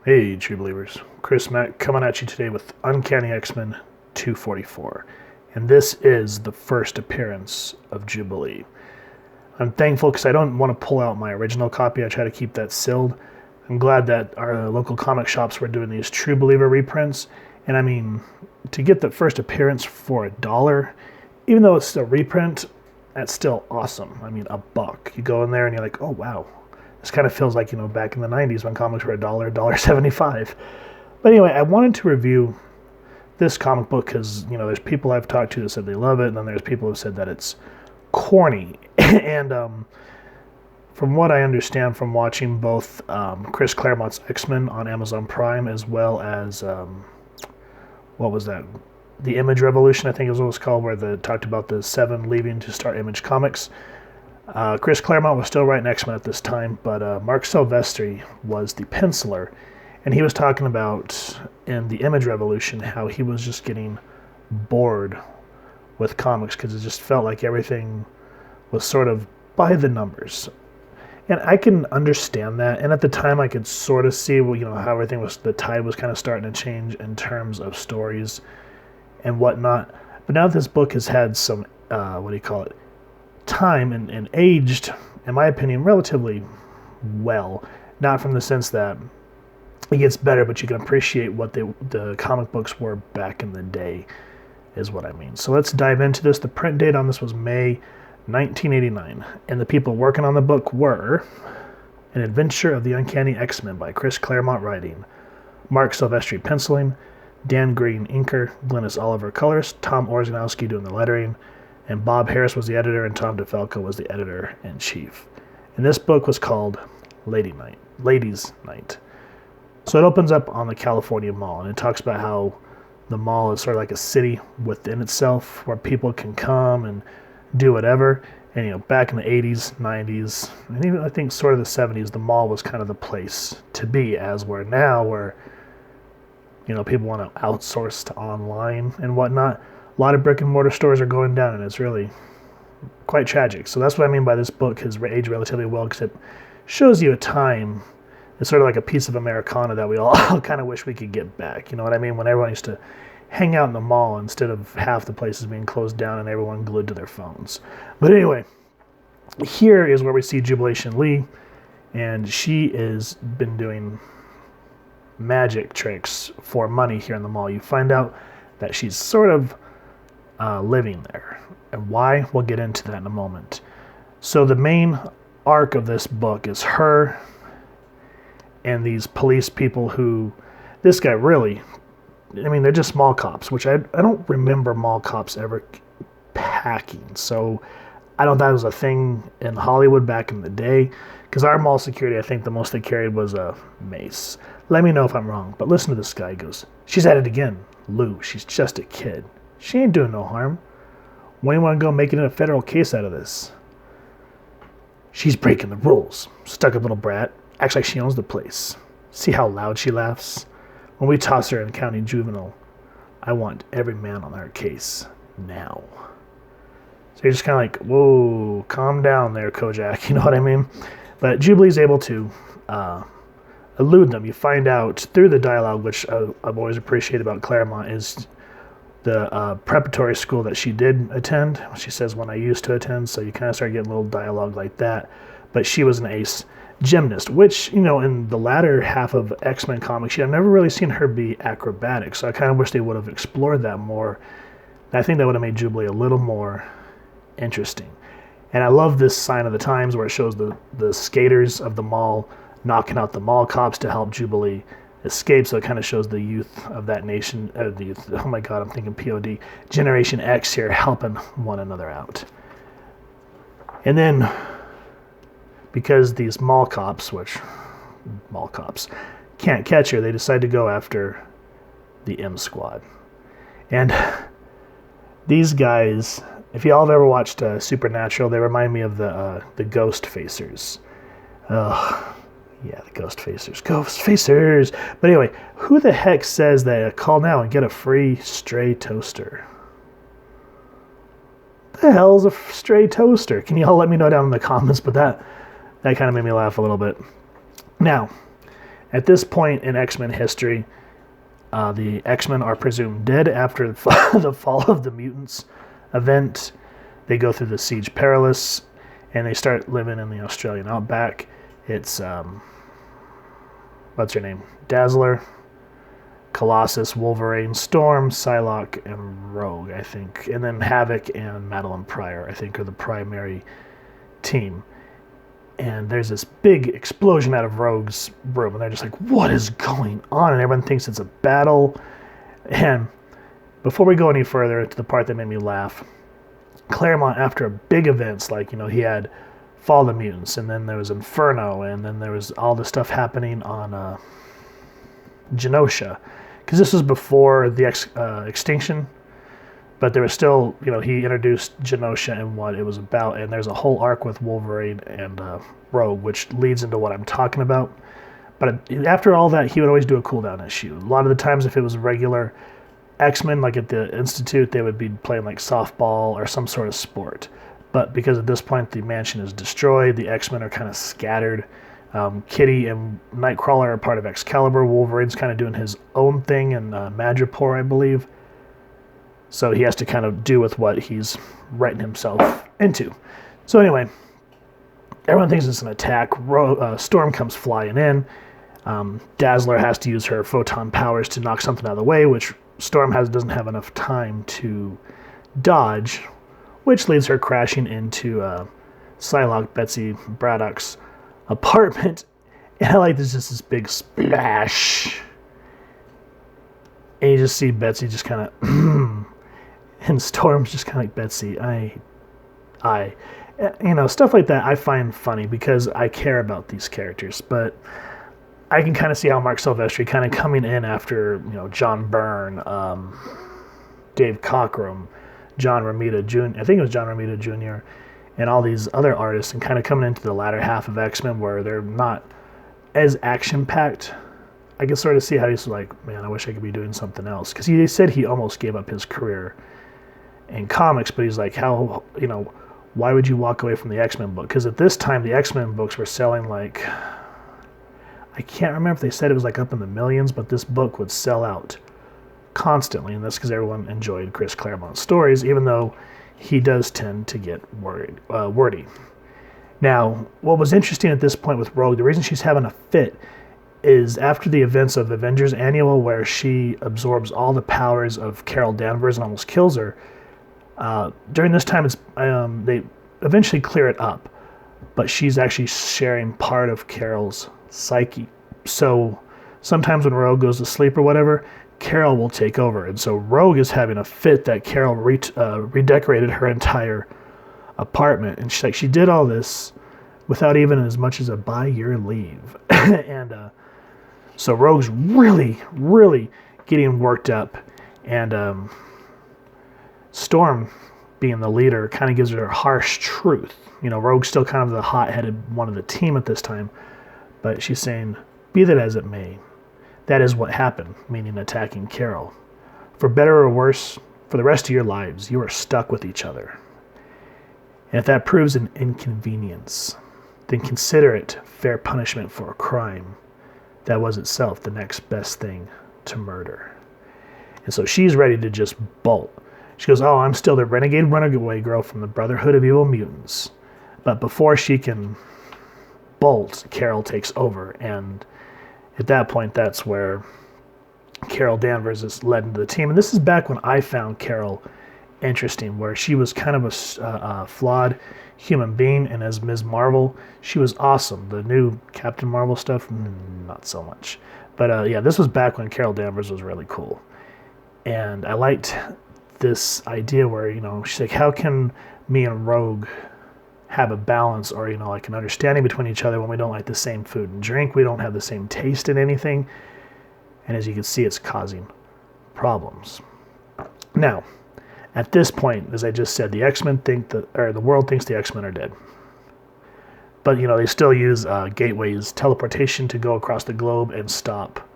Hey, True Believers. Chris Mack coming at you today with Uncanny X-Men 244. And this is the first appearance of Jubilee. I'm thankful because I don't want to pull out my original copy. I try to keep that sealed. I'm glad that our local comic shops were doing these True Believer reprints. And I mean, to get the first appearance for $1, even though it's a reprint, that's still awesome. I mean, $1. You go in there and you're like, oh, wow. This kind of feels like, back in the 90s when comics were $1.75. But anyway, I wanted to review this comic book because, there's people I've talked to that said they love it, and then there's people who said that it's corny. And from what I understand from watching both Chris Claremont's X-Men on Amazon Prime as well as, what was that? The Image Revolution, I think is what it was called, where they talked about the 7 leaving to start Image Comics. Chris Claremont was still writing X-Men at this time, but Mark Silvestri was the penciler, and he was talking about in the Image Revolution how he was just getting bored with comics because it just felt like everything was sort of by the numbers. And I can understand that, and at the time I could sort of see how everything was, the tide was kind of starting to change in terms of stories and whatnot. But now this book has had some, time and aged, in my opinion, relatively well. Not from the sense that it gets better, but you can appreciate what the comic books were back in the day, is what I mean. So let's dive into this. The print date on this was May 1989, and the people working on the book were An Adventure of the Uncanny X-Men by Chris Claremont writing, Mark Silvestri penciling, Dan Green inker, Glynis Oliver colors, Tom Orzanowski doing the lettering, and Bob Harris was the editor, and Tom DeFalco was the editor-in-chief. And this book was called Ladies' Night. So it opens up on the California Mall, and it talks about how the mall is sort of like a city within itself where people can come and do whatever. And, back in the 80s, 90s, and even I think sort of the 70s, the mall was kind of the place to be, as we're now, where, people want to outsource to online and whatnot. A lot of brick and mortar stores are going down, and it's really quite tragic. So that's what I mean by this book has aged relatively well, because it shows you a time. It's sort of like a piece of Americana that we all kind of wish we could get back. You know what I mean? When everyone used to hang out in the mall instead of half the places being closed down and everyone glued to their phones. But anyway, here is where we see Jubilation Lee, and she has been doing magic tricks for money here in the mall. You find out that she's sort of living there. And why? We'll get into that in a moment. So the main arc of this book is her and these police people who, this guy really, they're just mall cops, which I don't remember mall cops ever packing. So I don't think it was a thing in Hollywood back in the day, because our mall security, I think the most they carried was a mace. Let me know if I'm wrong, but listen to this guy. He goes, "She's at it again. Lou, she's just a kid. She ain't doing no harm. When do you want to go making a federal case out of this? She's breaking the rules. Stuck-up little brat. Acts like she owns the place. See how loud she laughs? When we toss her in county juvenile, I want every man on her case now." So you're just kind of like, whoa, calm down there, Kojak. You know what I mean? But Jubilee's able to elude them. You find out through the dialogue, which I've always appreciated about Claremont, is the preparatory school that she did attend. She says, "When I used to attend," so you kind of start getting a little dialogue like that. But she was an ace gymnast, which, in the latter half of X-Men comics, I've never really seen her be acrobatic, so I kind of wish they would have explored that more. I think that would have made Jubilee a little more interesting. And I love this sign of the times where it shows the skaters of the mall knocking out the mall cops to help Jubilee escape, so it kind of shows the youth of that nation, the youth, oh my god, I'm thinking POD, Generation X here helping one another out. And then, because these mall cops can't catch her, they decide to go after the M Squad. And these guys, if y'all have ever watched Supernatural, they remind me of the Ghost Facers. Yeah, the Ghost Facers. Ghost Facers! But anyway, who the heck says that call now and get a free stray toaster? What the hell's a stray toaster? Can y'all let me know down in the comments? But that kind of made me laugh a little bit. Now, At this point in X-Men history, the X-Men are presumed dead after the fall of the Mutants event. They go through the Siege Perilous, and they start living in the Australian outback. It's, what's her name? Dazzler, Colossus, Wolverine, Storm, Psylocke, and Rogue, I think. And then Havoc and Madeline Pryor, I think, are the primary team. And there's this big explosion out of Rogue's room, and they're just like, what is going on? And everyone thinks it's a battle. And before we go any further to the part that made me laugh, Claremont, after big events, like, he had Fall of the Mutants, and then there was Inferno, and then there was all the stuff happening on Genosha, because this was before the extinction, but there was still, he introduced Genosha and what it was about, and there's a whole arc with Wolverine and Rogue, which leads into what I'm talking about. But after all that, he would always do a cool-down issue. A lot of the times, if it was regular X-Men, like at the Institute, they would be playing like softball or some sort of sport. But because at this point the mansion is destroyed, the X-Men are kind of scattered. Kitty and Nightcrawler are part of Excalibur. Wolverine's kind of doing his own thing in Madripoor, I believe. So he has to kind of do with what he's writing himself into. So anyway, everyone thinks it's an attack. Storm comes flying in. Dazzler has to use her photon powers to knock something out of the way, which Storm doesn't have enough time to dodge, which leads her crashing into Psylocke, Betsy Braddock's apartment. And I like there's just this big splash. And you just see Betsy just kind of... and Storm's just kind of like, Betsy, stuff like that I find funny because I care about these characters. But I can kind of see how Mark Silvestri kind of coming in after, John Byrne, Dave Cockrum, John Romita Jr., I think it was John Romita Jr., and all these other artists, and kind of coming into the latter half of X-Men where they're not as action-packed. I can sort of see how he's like, man, I wish I could be doing something else. Because he said he almost gave up his career in comics, but he's like, why would you walk away from the X-Men book? Because at this time, the X-Men books were selling like, I can't remember if they said it was like up in the millions, but this book would sell out constantly, and that's because everyone enjoyed Chris Claremont's stories, even though he does tend to get wordy. Now, what was interesting at this point with Rogue, the reason she's having a fit is after the events of Avengers Annual, where she absorbs all the powers of Carol Danvers and almost kills her. During this time, they eventually clear it up, but she's actually sharing part of Carol's psyche. So sometimes when Rogue goes to sleep or whatever, Carol will take over. And so Rogue is having a fit that Carol redecorated her entire apartment. And she did all this without even as much as a buy your leave. And so Rogue's really, really getting worked up. And Storm, being the leader, kind of gives her harsh truth. Rogue's still kind of the hot-headed one of the team at this time. But she's saying, be that as it may, that is what happened, meaning attacking Carol. For better or worse, for the rest of your lives, you are stuck with each other. And if that proves an inconvenience, then consider it fair punishment for a crime that was itself the next best thing to murder. And so she's ready to just bolt. She goes, I'm still the renegade runaway girl from the Brotherhood of Evil Mutants. But before she can bolt, Carol takes over. And at that point, that's where Carol Danvers is led into the team. And this is back when I found Carol interesting, where she was kind of a flawed human being. And as Ms. Marvel, she was awesome. The new Captain Marvel stuff, not so much. But this was back when Carol Danvers was really cool. And I liked this idea where, she's like, how can me and Rogue have a balance or, like an understanding between each other when we don't like the same food and drink, we don't have the same taste in anything. And as you can see, it's causing problems. Now, at this point, as I just said, the X-Men the world thinks the X-Men are dead. But, they still use Gateway's teleportation to go across the globe and stop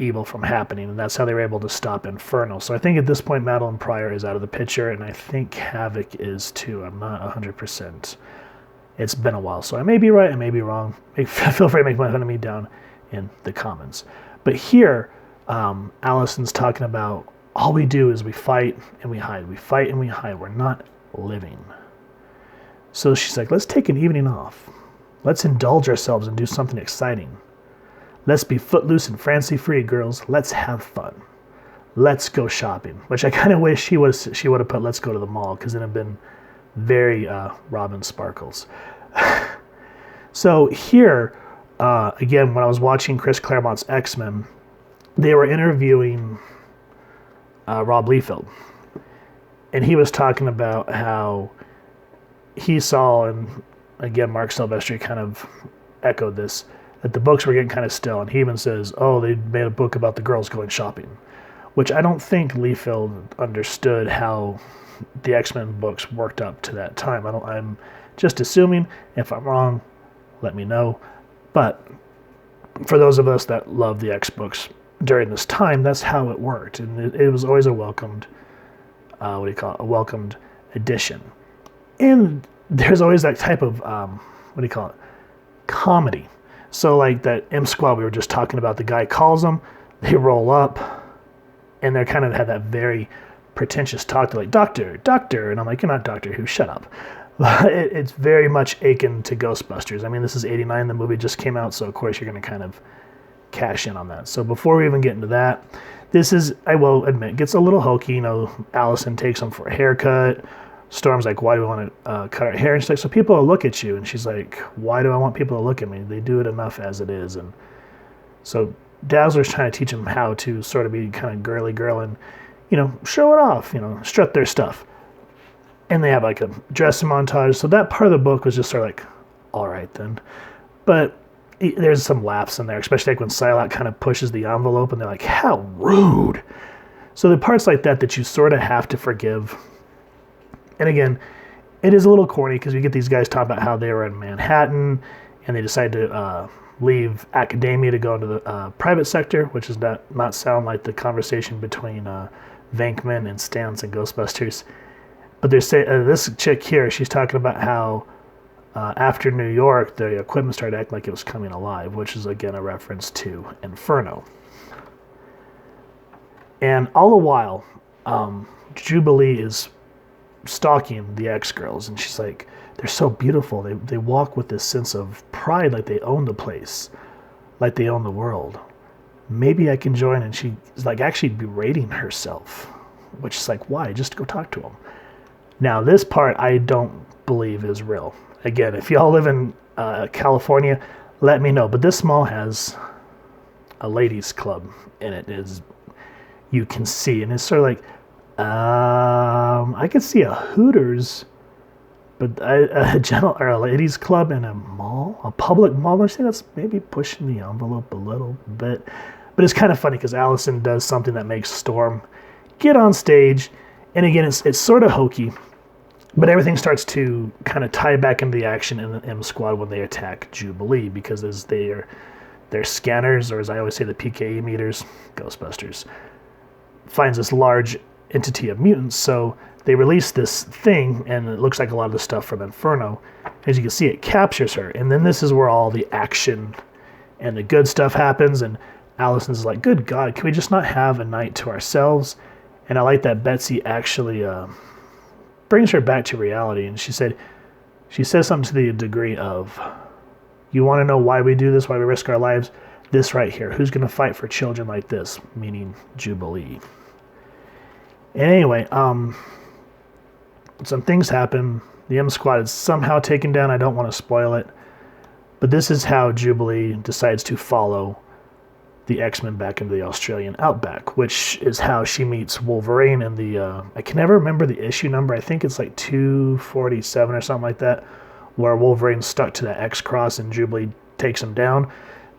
evil from happening, and that's how they were able to stop Inferno. So I think at this point Madeline Pryor is out of the picture, and I think Havoc is too. I'm not 100%. It's been a while, so I may be right, I may be wrong. Feel free to make fun of me down in the comments. But here, Allison's talking about all we do is we fight and we hide. We fight and we hide. We're not living. So she's like, let's take an evening off. Let's indulge ourselves and do something exciting. Let's be footloose and fancy-free, girls. Let's have fun. Let's go shopping. Which I kind of wish she would have put let's go to the mall, because it would have been very Robin Sparkles. So here, again, when I was watching Chris Claremont's X-Men, they were interviewing Rob Liefeld. And he was talking about how he saw, and again, Mark Silvestri kind of echoed this, that the books were getting kind of stale. And he even says, oh, they made a book about the girls going shopping. Which I don't think Liefeld understood how the X-Men books worked up to that time. I'm just assuming. If I'm wrong, let me know. But for those of us that love the X books during this time, that's how it worked. And it was always a welcomed, a welcomed addition. And there's always that type of, comedy. So like that M Squad we were just talking about, the guy calls them, they roll up, and they're kind of had that very pretentious talk. They're like, doctor. And I'm like, you're not Doctor Who, shut up. It's very much akin to Ghostbusters. I mean, this is 89, the movie just came out, so of course you're going to kind of cash in on that. So before we even get into that, this is, I will admit, gets a little hokey. You know, Allison takes them for a haircut. Storm's like, why do we want to cut our hair? And she's like, so people will look at you. And she's like, why do I want people to look at me? They do it enough as it is. And so Dazzler's trying to teach them how to sort of be kind of girly girl and, show it off, strut their stuff. And they have like a dressing montage. So that part of the book was just sort of like, all right then. But there's some laughs in there, especially like when Psylocke kind of pushes the envelope and they're like, how rude. So the parts like that you sort of have to forgive. And again, it is a little corny because we get these guys talking about how they were in Manhattan and they decide to leave academia to go into the private sector, which does not sound like the conversation between Venkman and Stans and Ghostbusters. But they say this chick here, she's talking about how after New York, the equipment started acting like it was coming alive, which is again a reference to Inferno. And all the while, Jubilee is stalking the X-Girls, and she's like, they're so beautiful. They walk with this sense of pride, like they own the place, like they own the world. Maybe I can join. And she's like actually berating herself, which is like, why? Just go talk to them. Now, this part I don't believe is real. Again, if y'all live in California, let me know. But this mall has a ladies' club in it, as you can see. And it's sort of like, I could see a Hooters, but a ladies' club in a mall, a public mall. I think that's maybe pushing the envelope a little bit. But it's kind of funny because Allison does something that makes Storm get on stage. And again, it's sort of hokey. But everything starts to kind of tie back into the action in the M Squad when they attack Jubilee, because as their scanners, or as I always say, the PKE meters, Ghostbusters, finds this large entity of mutants. So they release this thing, and it looks like a lot of the stuff from Inferno. As you can see, it captures her. And then this is where all the action and the good stuff happens. And Allison's like, good God, can we just not have a night to ourselves? And I like that Betsy actually brings her back to reality. And she says something to the degree of, you want to know why we do this, why we risk our lives? This right here. Who's going to fight for children like this? Meaning Jubilee. And anyway, some things happen. The M Squad is somehow taken down. I don't want to spoil it. But this is how Jubilee decides to follow the X-Men back into the Australian outback, which is how she meets Wolverine in the, I can never remember the issue number. I think it's like 247 or something like that, where Wolverine's stuck to that X-Cross and Jubilee takes him down.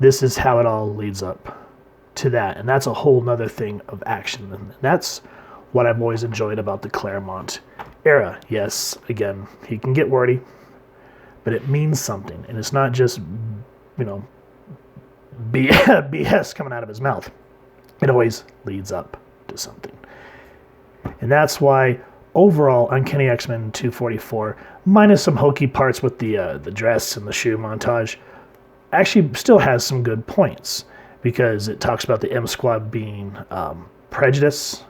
This is how it all leads up to that. And that's a whole nother thing of action. And that's what I've always enjoyed about the Claremont era. Yes, again, he can get wordy, but it means something. And it's not just, BS coming out of his mouth. It always leads up to something. And that's why overall, Uncanny X-Men 244, minus some hokey parts with the dress and the shoe montage, actually still has some good points, because it talks about the M Squad being prejudice,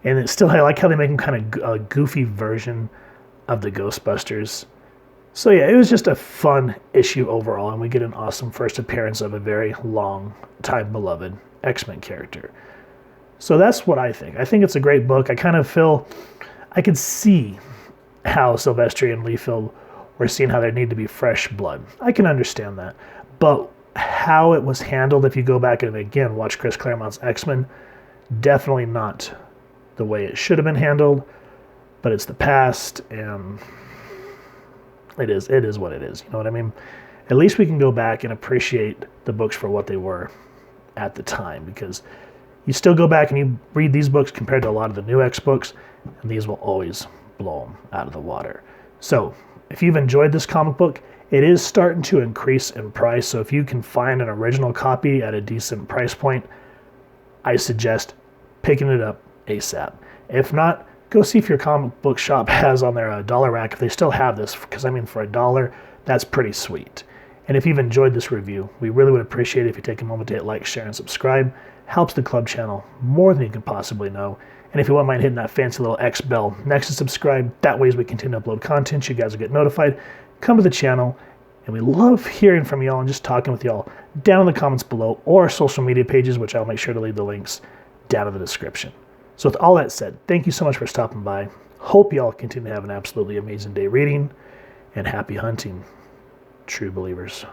and it still, I like how they make them kind of a goofy version of the Ghostbusters. So yeah, it was just a fun issue overall, and we get an awesome first appearance of a very long time beloved X-Men character. So that's what I think. I think it's a great book. I kind of feel, I could see how Silvestri and Liefeld were seeing how there needed to be fresh blood. I can understand that. But how it was handled, if you go back and again watch Chris Claremont's X-Men, definitely not the way it should have been handled. But it's the past, and it is what it is. You know what I mean? At least we can go back and appreciate the books for what they were at the time, because you still go back and you read these books compared to a lot of the new X books, and these will always blow them out of the water. So if you've enjoyed this comic book, it is starting to increase in price. So if you can find an original copy at a decent price point, I suggest picking it up ASAP. If not, go see if your comic book shop has on their dollar rack if they still have this, because I mean, for $1, that's pretty sweet. And if you've enjoyed this review, we really would appreciate it if you take a moment to hit like, share, and subscribe. Helps the club channel more than you can possibly know. And if you wouldn't mind hitting that fancy little X bell next to subscribe, that way as we continue to upload content, you guys will get notified. Come to the channel, and we love hearing from y'all and just talking with y'all down in the comments below, or our social media pages, which I'll make sure to leave the links down in the description. So with all that said, thank you so much for stopping by. Hope y'all continue to have an absolutely amazing day reading, and happy hunting, true believers.